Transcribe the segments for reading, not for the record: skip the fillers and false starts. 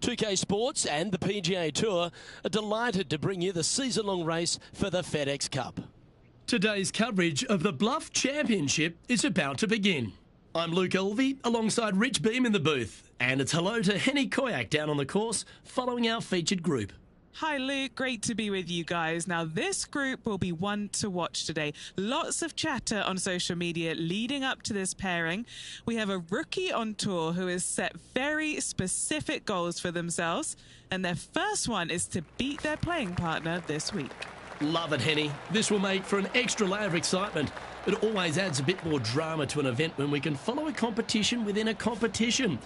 .2K Sports and the PGA Tour are delighted to bring you the season-long race for the FedEx Cup. Today's coverage of the Bluff Championship is about to begin. I'm Luke Elvey alongside Rich Beam in the booth, and it's hello to Henny Koyak down on the course following our featured group. Hi Luke, great to be with you guys. Now this group will be one to watch today. Lots of chatter on social media leading up to this pairing. We have a rookie on tour who has set very specific goals for themselves, and their first one is to beat their playing partner this week. Love it, Henny. This will make for an extra layer of excitement. It always adds a bit more drama to an event when we can follow a competition within a competition.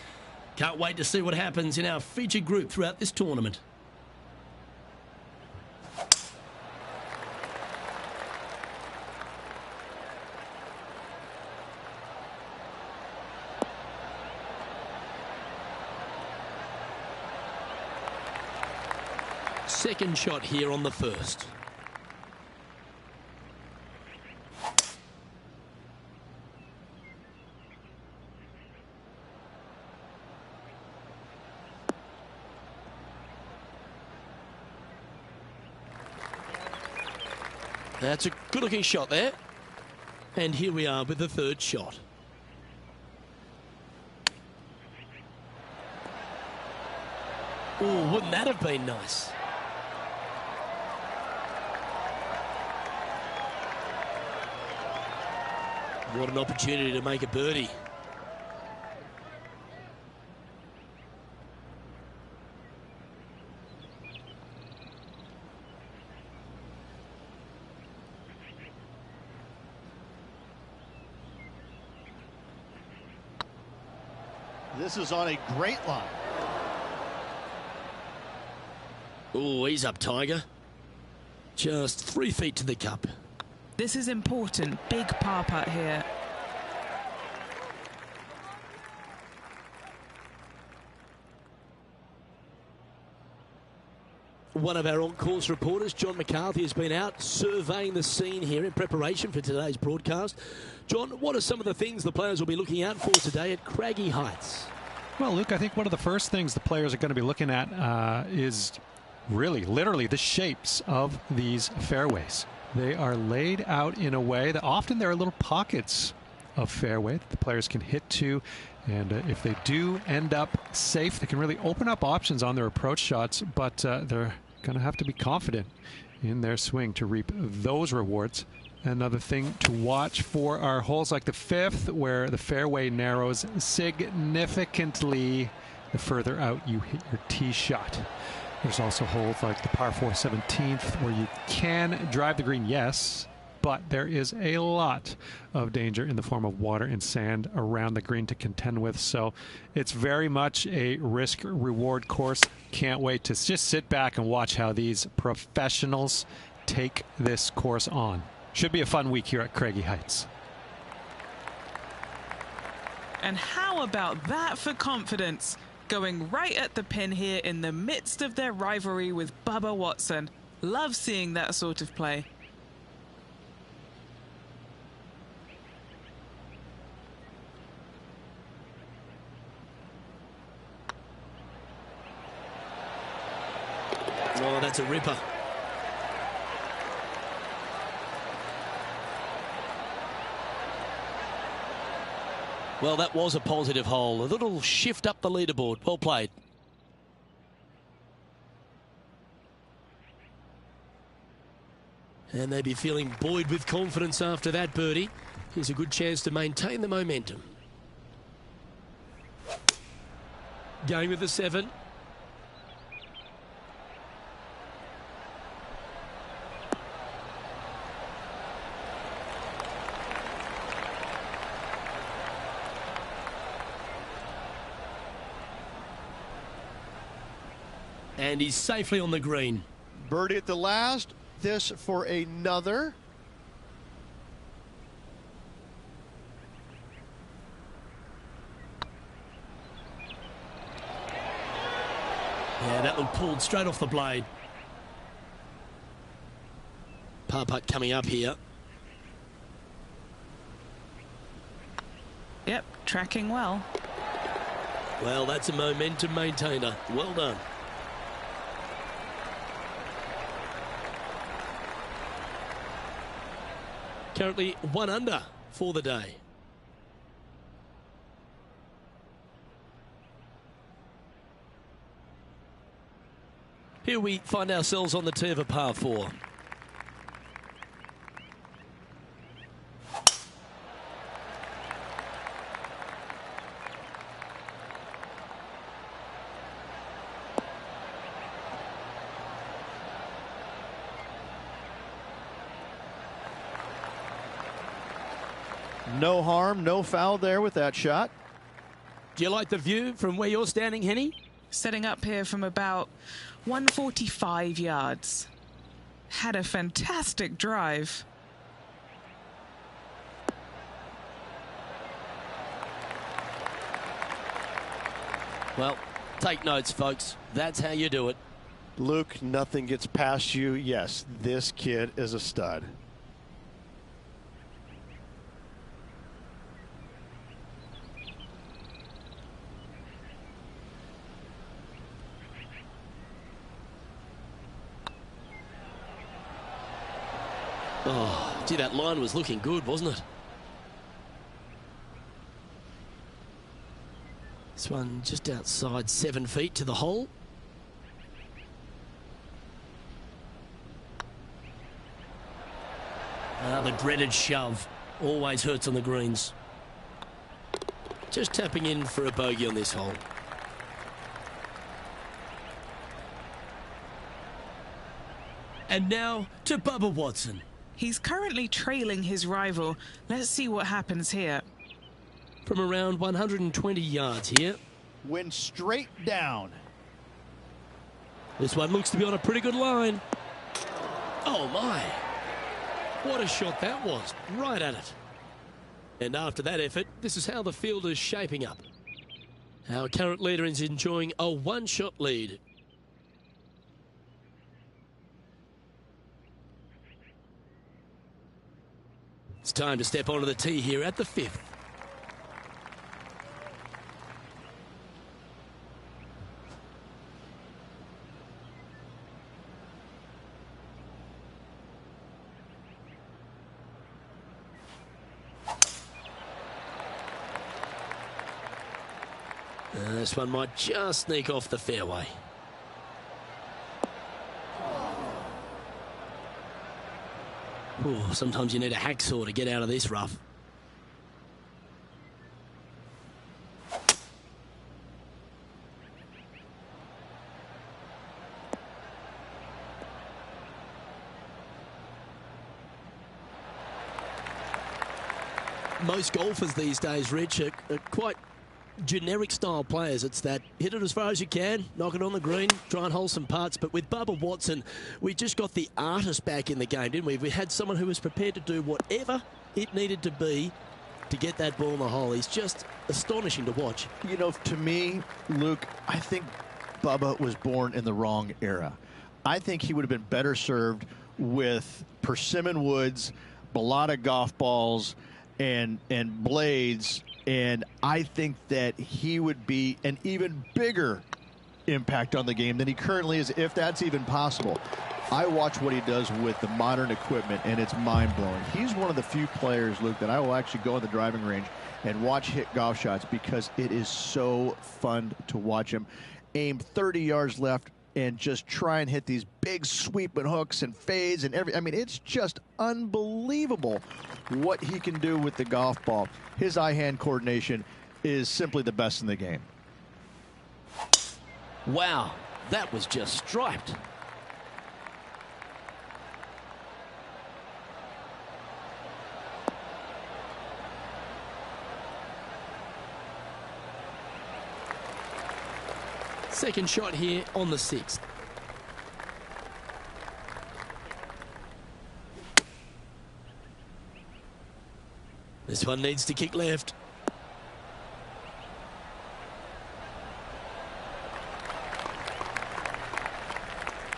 Can't wait to see what happens in our featured group throughout this tournament. Second shot here on the first. That's a good-looking shot there. And here we are with the third shot. Oh, wouldn't that have been nice? What an opportunity to make a birdie. This is on a great line. Oh, he's up, Tiger. Just 3 feet to the cup. This is important. Big par putt here. One of our on-course reporters, John McCarthy, has been out surveying the scene here in preparation for today's broadcast. John, what are some of the things the players will be looking out for today at Craggy Heights? Well, Luke, I think one of the first things the players are going to be looking at is really, literally, the shapes of these fairways. They are laid out in a way that often there are little pockets of fairway that the players can hit to. And if they do end up safe, they can really open up options on their approach shots. But they're going to have to be confident in their swing to reap those rewards. Another thing to watch for are holes like the fifth, where the fairway narrows significantly the further out you hit your tee shot. There's also holes like the par 4 17th, where you can drive the green, yes, but there is a lot of danger in the form of water and sand around the green to contend with. So it's very much a risk-reward course. Can't wait to just sit back and watch how these professionals take this course on. Should be a fun week here at Craggy Heights. And how about that for confidence? Going right at the pin here in the midst of their rivalry with Bubba Watson. Love seeing that sort of play. Oh, that's a ripper. Well, that was a positive hole. A little shift up the leaderboard. Well played. And they'd be feeling buoyed with confidence after that birdie. Here's a good chance to maintain the momentum. Going with the 7. And he's safely on the green. Birdie at the last. This for another. Yeah, that one pulled straight off the blade. Par putt coming up here. Yep, tracking well. Well, that's a momentum maintainer. Well done. Currently 1 under for the day. Here we find ourselves on the tee of a par 4. No harm, no foul there with that shot. Do you like the view from where you're standing, Henny? Setting up here from about 145 yards. Had a fantastic drive. Well, take notes, folks. That's how you do it. Luke, nothing gets past you. Yes, this kid is a stud. Oh, gee, that line was looking good, wasn't it? This one just outside 7 feet to the hole. The dreaded shove always hurts on the greens. Just tapping in for a bogey on this hole. And now to Bubba Watson. He's currently trailing his rival. Let's see what happens here. From around 120 yards here. Went straight down. This one looks to be on a pretty good line. Oh my. What a shot that was. Right at it. And after that effort, this is how the field is shaping up. Our current leader is enjoying a one-shot lead. It's time to step onto the tee here at the 5th. This one might just sneak off the fairway. Ooh, sometimes you need a hacksaw to get out of this rough. Most golfers these days, Rich, are quite generic style players. It's that hit it as far as you can, knock it on the green, try and hold some putts. But with Bubba Watson, we just got the artist back in the game, didn't we? We had someone who was prepared to do whatever it needed to be to get that ball in the hole. He's just astonishing to watch. You know, to me, Luke, I think Bubba was born in the wrong era. I think he would have been better served with persimmon woods, balata golf balls, and blades. And I think that he would be an even bigger impact on the game than he currently is, if that's even possible. I watch what he does with the modern equipment, and it's mind-blowing. He's one of the few players, Luke, that I will actually go in the driving range and watch hit golf shots because it is so fun to watch him aim 30 yards left, and just try and hit these big sweeping hooks and fades and I mean, it's just unbelievable what he can do with the golf ball. His eye-hand coordination is simply the best in the game. Wow, that was just striped. Second shot here on the 6th. This one needs to kick left.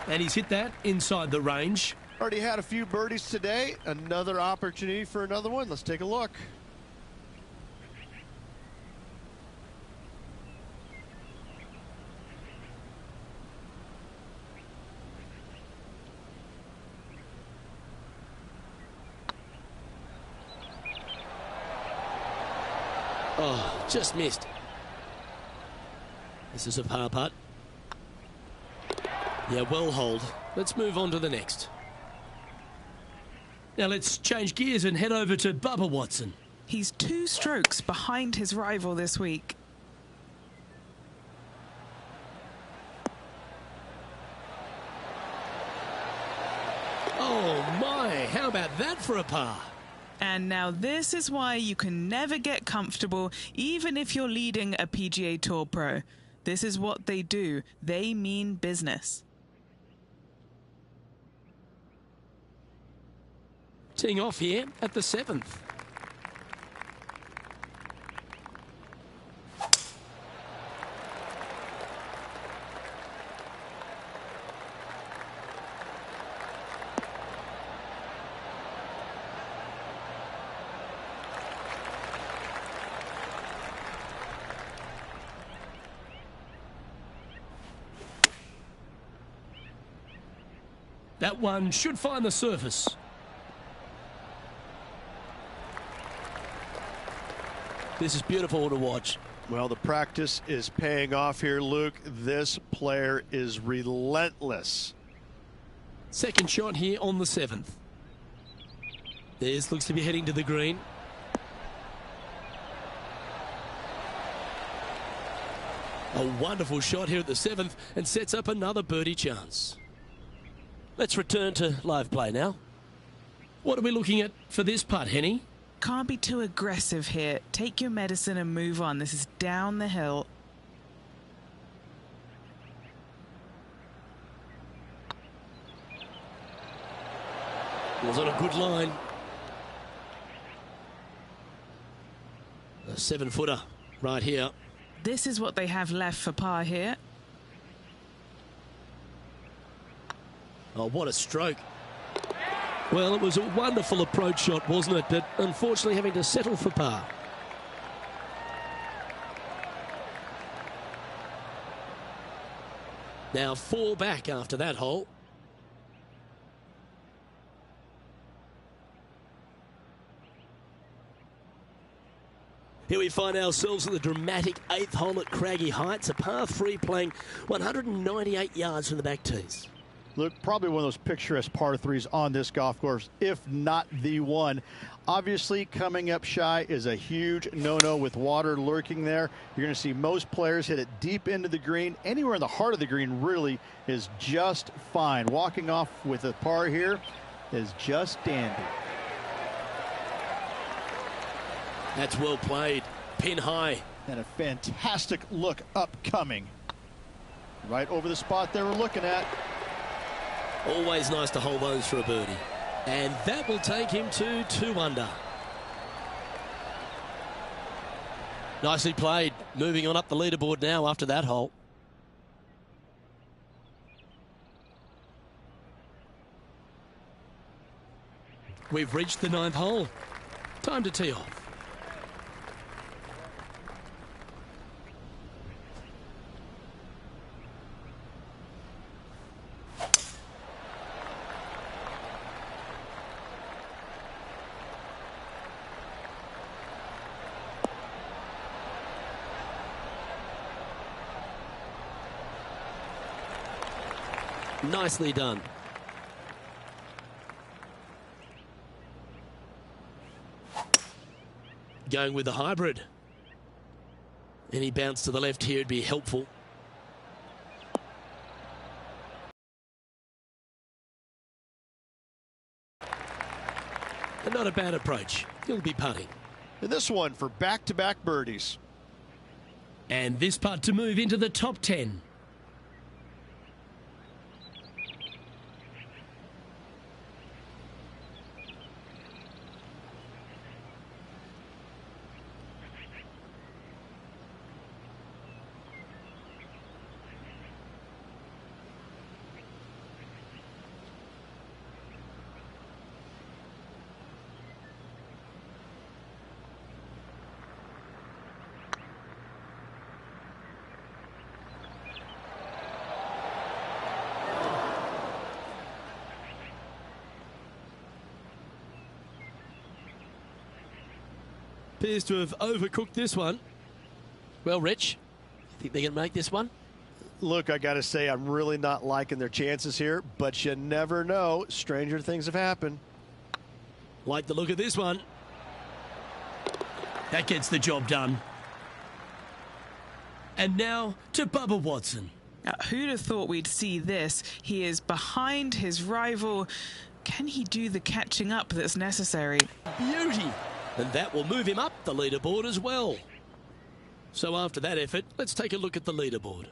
And he's hit that inside the range. Already had a few birdies today. Another opportunity for another one. Let's take a look. Oh, just missed. This is a par putt. Yeah, well hold. Let's move on to the next. Now let's change gears and head over to Bubba Watson. He's 2 strokes behind his rival this week. Oh my, how about that for a par? And now this is why you can never get comfortable, even if you're leading a PGA Tour pro. This is what they do. They mean business. Teeing off here at the 7th. That one should find the surface. This is beautiful to watch. Well, the practice is paying off here, Luke. This player is relentless. Second shot here on the 7th. This looks to be heading to the green. A wonderful shot here at the 7th and sets up another birdie chance. Let's return to live play now. What are we looking at for this putt, Henny? Can't be too aggressive here. Take your medicine and move on. This is down the hill. Was on a good line. A 7-footer right here. This is what they have left for par here. Oh, what a stroke. Well, it was a wonderful approach shot, wasn't it? But unfortunately having to settle for par. Now 4 back after that hole. Here we find ourselves at the dramatic 8th hole at Craggy Heights, a par 3 playing 198 yards from the back tees. Look, probably one of those picturesque par 3s on this golf course, if not the one. Obviously, coming up shy is a huge no-no with water lurking there. You're going to see most players hit it deep into the green. Anywhere in the heart of the green really is just fine. Walking off with a par here is just dandy. That's well played. Pin high. And a fantastic look upcoming. Right over the spot there we're looking at. Always nice to hold those for a birdie. And that will take him to 2 under. Nicely played. Moving on up the leaderboard now after that hole. We've reached the 9th hole. Time to tee off. Nicely done. Going with the hybrid. Any bounce to the left here would be helpful. And not a bad approach. He'll be putting. And this one for back-to-back birdies. And this putt to move into the top 10. Appears to have overcooked this one. Well, Rich, think they can make this one? Look, I got to say, I'm really not liking their chances here, but you never know. Stranger things have happened. Like the look of this one. That gets the job done. And now to Bubba Watson. Who'd have thought we'd see this? He is behind his rival. Can he do the catching up that's necessary? Beauty. And that will move him up the leaderboard as well. So after that effort, let's take a look at the leaderboard.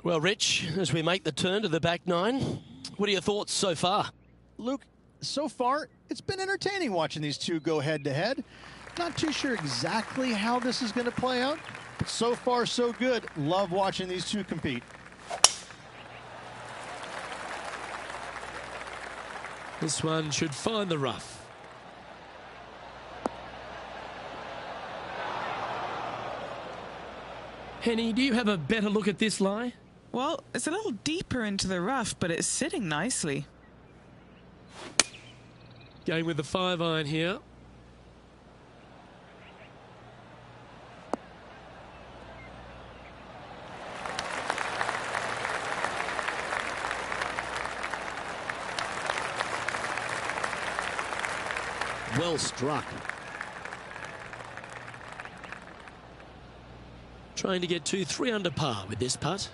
Well, Rich, as we make the turn to the back nine, what are your thoughts so far? Luke, so far, it's been entertaining watching these two go head-to-head. Not too sure exactly how this is going to play out, but so far, so good. Love watching these two compete. This one should find the rough. Henny, do you have a better look at this lie? Well, it's a little deeper into the rough, but it's sitting nicely. Going with the 5-iron here. Well struck. Trying to get 3 under par with this putt.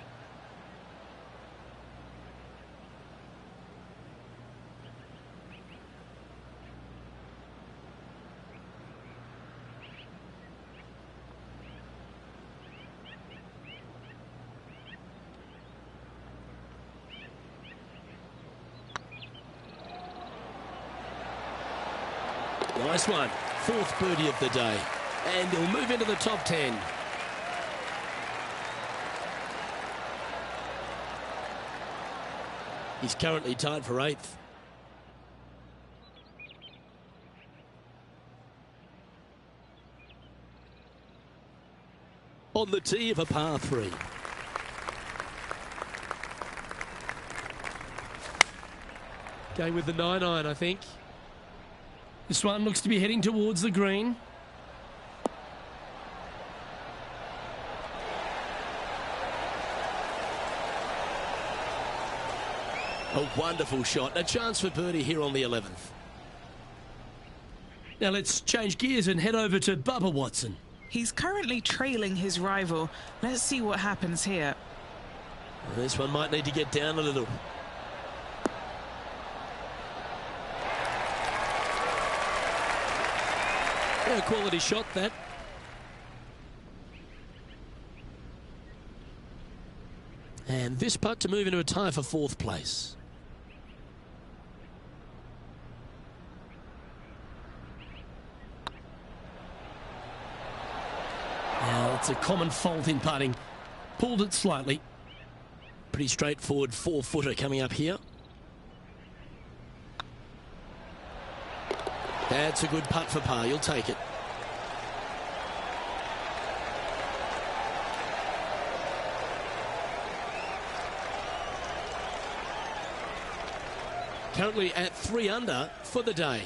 Nice one. 4th birdie of the day. And he'll move into the top 10. He's currently tied for 8th. On the tee of a par 3. Going with the 9-iron, I think. This one looks to be heading towards the green. A wonderful shot. A chance for birdie here on the 11th. Now let's change gears and head over to Bubba Watson. He's currently trailing his rival. Let's see what happens here. This one might need to get down a little. Yeah, quality shot that. And this putt to move into a tie for 4th place. Now, it's a common fault in putting. Pulled it slightly. Pretty straightforward 4-footer coming up here. That's a good putt for par. You'll take it. Currently at 3 under for the day.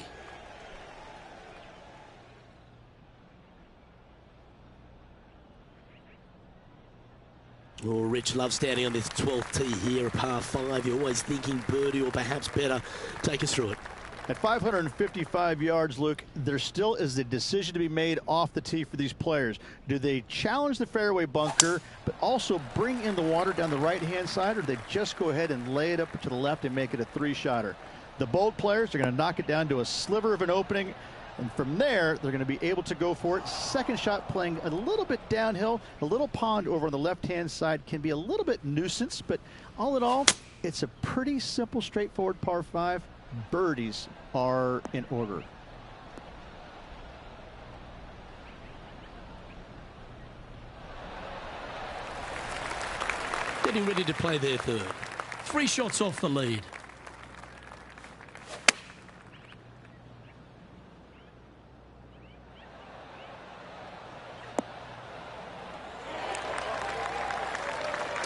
Oh, Rich loves standing on this 12th tee here, a par 5. You're always thinking birdie or perhaps better. Take us through it. At 555 yards, Luke, there still is a decision to be made off the tee for these players. Do they challenge the fairway bunker, but also bring in the water down the right-hand side, or do they just go ahead and lay it up to the left and make it a 3-shotter? The bold players are going to knock it down to a sliver of an opening, and from there, they're going to be able to go for it. Second shot playing a little bit downhill. A little pond over on the left-hand side can be a little bit nuisance, but all in all, it's a pretty simple, straightforward par 5. Birdies are in order. Getting ready to play their third. 3 shots off the lead.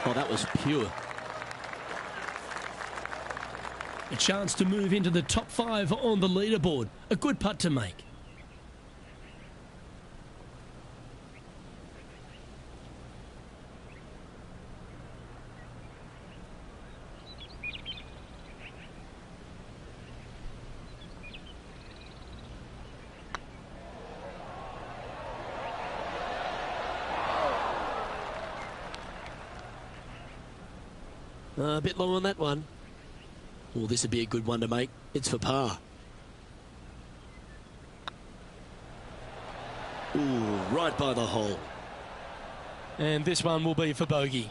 Oh, that was pure. A chance to move into the top 5 on the leaderboard. A good putt to make. A bit long on that one. Oh, this would be a good one to make. It's for par. Ooh, right by the hole. And this one will be for bogey.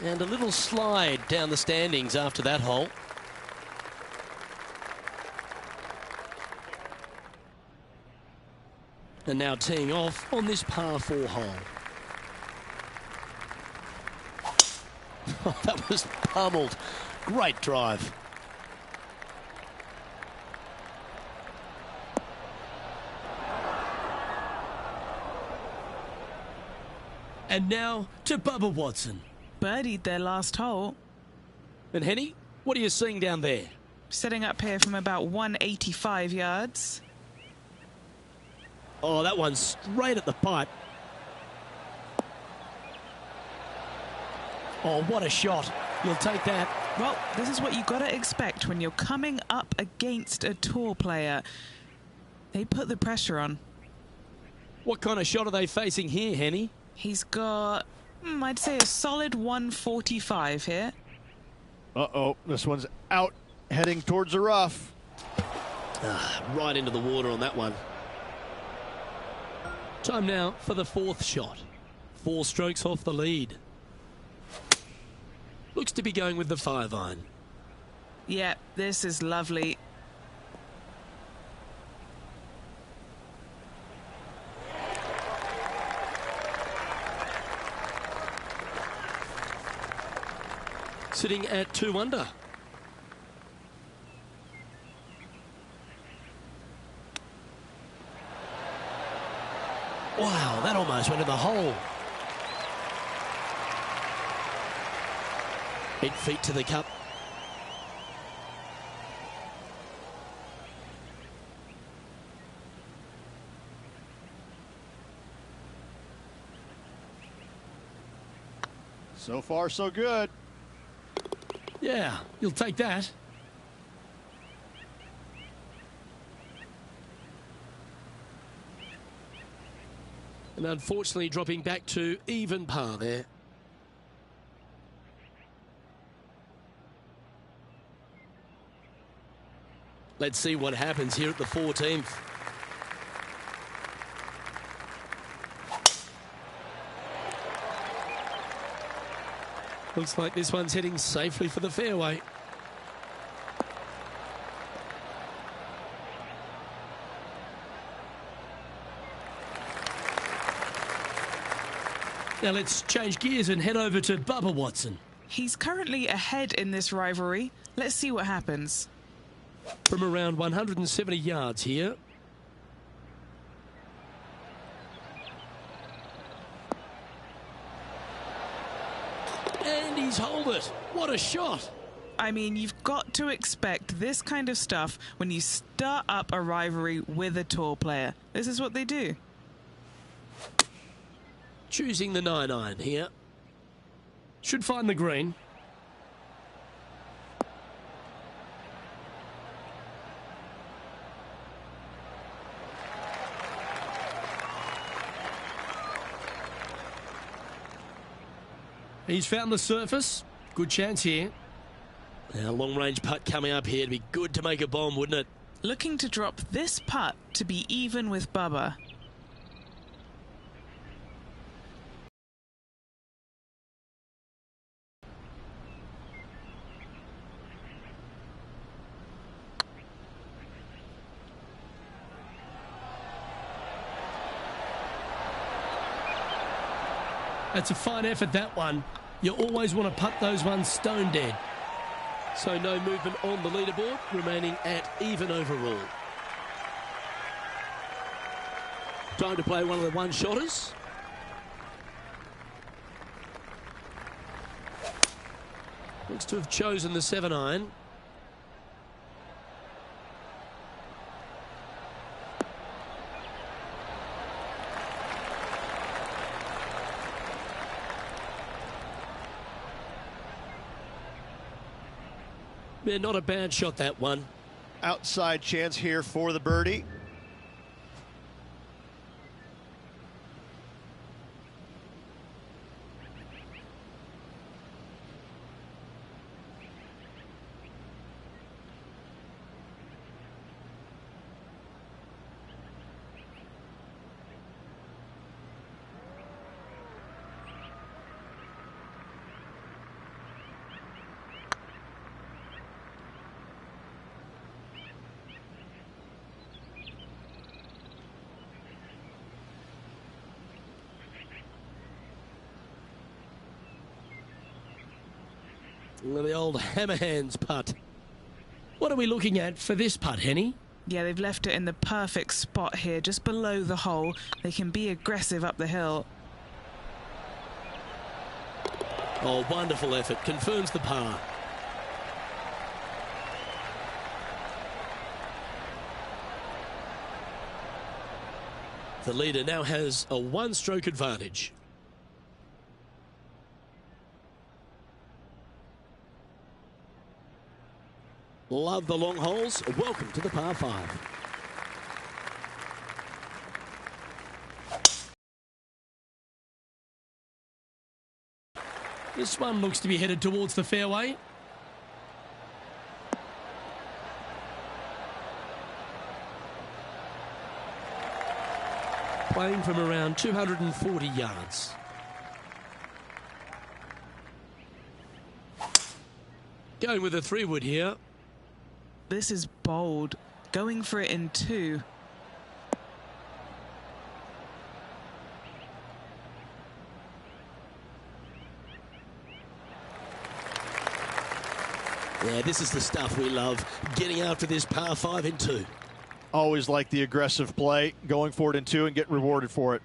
And a little slide down the standings after that hole. And now teeing off on this par 4 hole. Oh, that was pummeled. Great drive. And now to Bubba Watson. Birdied their last hole. And Henny, what are you seeing down there? Setting up here from about 185 yards. Oh, that one's straight at the pipe. Oh, what a shot. You'll take that. Well, this is what you've got to expect when you're coming up against a tour player. They put the pressure on. What kind of shot are they facing here, Henny? He's got, I'd say, a solid 145 here. Uh-oh, this one's out, heading towards the rough. Right into the water on that one. Time now for the 4th shot. 4 strokes off the lead. Looks to be going with the 5-iron. Yeah, this is lovely. Sitting at 2 under. Wow, that almost went in the hole. 8 feet to the cup. So far, so good. Yeah, you'll take that. And unfortunately dropping back to even par there. Let's see what happens here at the 14th. Looks like this one's heading safely for the fairway. Now let's change gears and head over to Bubba Watson. He's currently ahead in this rivalry. Let's see what happens. From around 170 yards here. And he's holed it. What a shot. I mean, you've got to expect this kind of stuff when you start up a rivalry with a tour player. This is what they do. Choosing the 9-iron here. Should find the green. He's found the surface. Good chance here. Now, long-range putt coming up here. It'd be good to make a bomb, wouldn't it? Looking to drop this putt to be even with Bubba. That's a fine effort, that one. You always want to putt those ones stone dead. So no movement on the leaderboard, remaining at even overall. Time to play one of the one-shotters. Looks to have chosen the 7-iron. Yeah, not a bad shot, that one. Outside chance here for the birdie. The old hammerhands putt. What are we looking at for this putt, Henny? Yeah, they've left it in the perfect spot here, just below the hole. They can be aggressive up the hill. Oh, wonderful effort. Confirms the par. The leader now has a one-stroke advantage. Love the long holes. Welcome to the par 5. This one looks to be headed towards the fairway. Playing from around 240 yards. Going with a 3-wood here. This is bold, going for it in 2. Yeah, this is the stuff we love, getting after this par 5 in 2. Always like the aggressive play, going for it in 2 and get rewarded for it.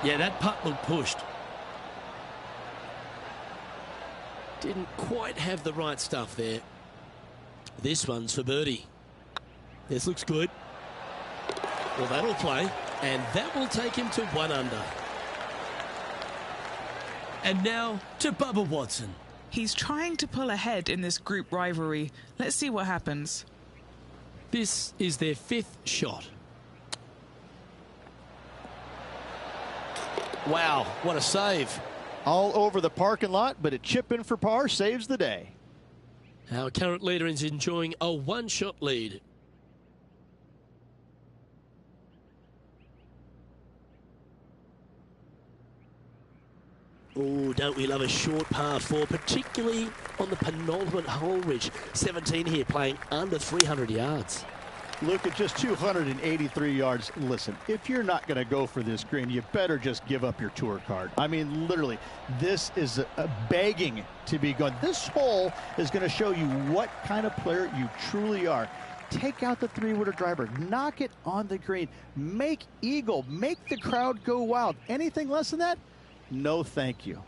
Yeah, that putt looked pushed. Didn't quite have the right stuff there. This one's for birdie. This looks good. Well, that'll play, and that will take him to 1 under. And now to Bubba Watson. He's trying to pull ahead in this group rivalry. Let's see what happens. This is their 5th shot. Wow, what a save. All over the parking lot, but a chip in for par saves the day. Our current leader is enjoying a 1-shot lead. Oh, don't we love a short par 4, particularly on the penultimate hole, Rich. 17 here, playing under 300 yards. Luke, at just 283 yards, listen, if you're not going to go for this green, you better just give up your tour card. I mean, literally, this is a begging to be gone. This hole is going to show you what kind of player you truly are. Take out the three-wooder driver, knock it on the green, make eagle, make the crowd go wild. Anything less than that? No, thank you.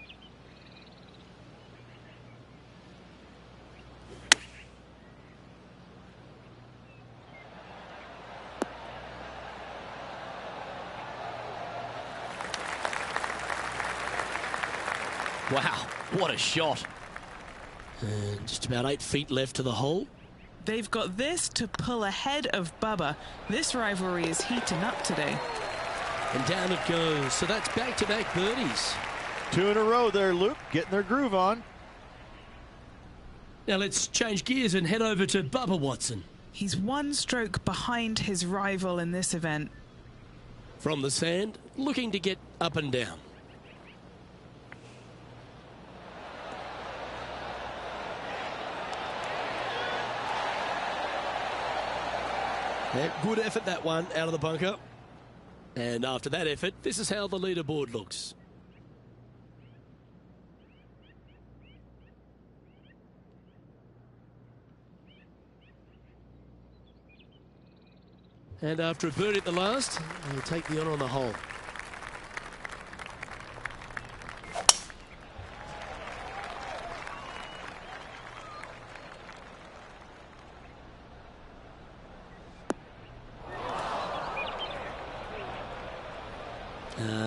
Wow, what a shot. And just about 8 feet left to the hole. They've got this to pull ahead of Bubba. This rivalry is heating up today. And down it goes. So that's back-to-back birdies. 2 in a row there, Luke, getting their groove on. Now let's change gears and head over to Bubba Watson. He's 1 stroke behind his rival in this event. From the sand, looking to get up and down. Yeah, good effort, that one, out of the bunker. And after that effort, this is how the leaderboard looks. And after a birdie at the last, he'll take the honour on the hole.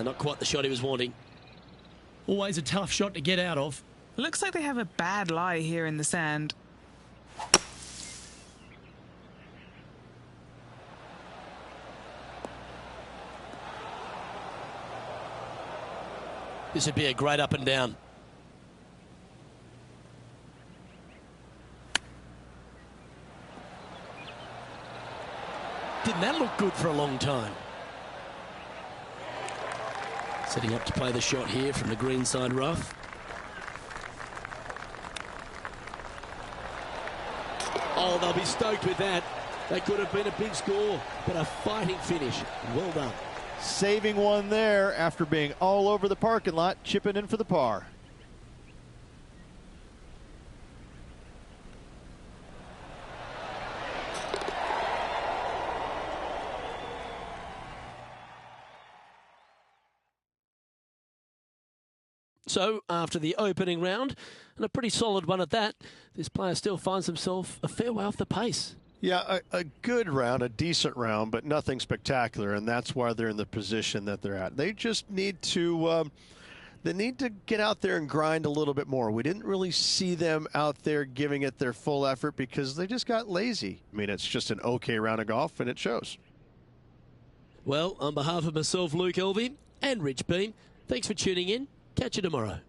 Not quite the shot he was wanting. Always a tough shot to get out of. Looks like they have a bad lie here in the sand. This would be a great up and down. Didn't that look good for a long time? Setting up to play the shot here from the greenside rough. Oh, they'll be stoked with that. That could have been a big score, but a fighting finish. Well done. Saving one there after being all over the parking lot, chipping in for the par. So, after the opening round, and a pretty solid one at that, this player still finds himself a fair way off the pace. Yeah, a good round, a decent round, but nothing spectacular, and that's why they're in the position that they're at. They just need to get out there and grind a little bit more. We didn't really see them out there giving it their full effort because they just got lazy. I mean, it's just an okay round of golf, and it shows. Well, on behalf of myself, Luke Elvey, and Rich Beam, thanks for tuning in. Catch you tomorrow.